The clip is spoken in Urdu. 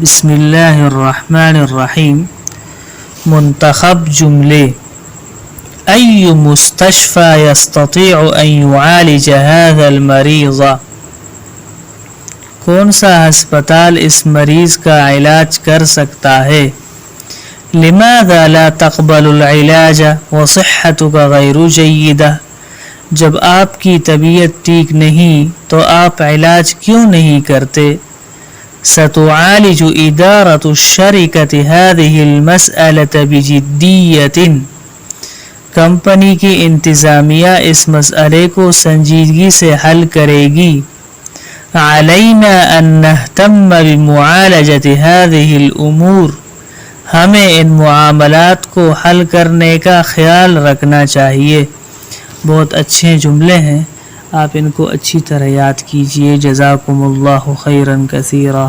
بسم اللہ الرحمن الرحیم۔ منتخب جملے: ای مستشفى يستطيع ان يعالج هذا المریض، کون سا ہسپتال اس مریض کا علاج کر سکتا ہے؟ لماذا لا تقبل العلاج وصحتك غیر جیدہ، جب آپ کی طبیعت ٹھیک نہیں تو آپ علاج کیوں نہیں کرتے؟ ستعالج ادارة الشركة هذه المسألة بجدیة، کمپنی کی انتظامیہ اس مسئلے کو سنجیدگی سے حل کرے گی۔ علینا ان نہتم بمعالجة هذه الامور، ہمیں ان معاملات کو حل کرنے کا خیال رکھنا چاہیے۔ بہت اچھے جملے ہیں، آپ ان کو اچھی طرح یاد کیجئے۔ جزاکم اللہ خیرا کثیرا۔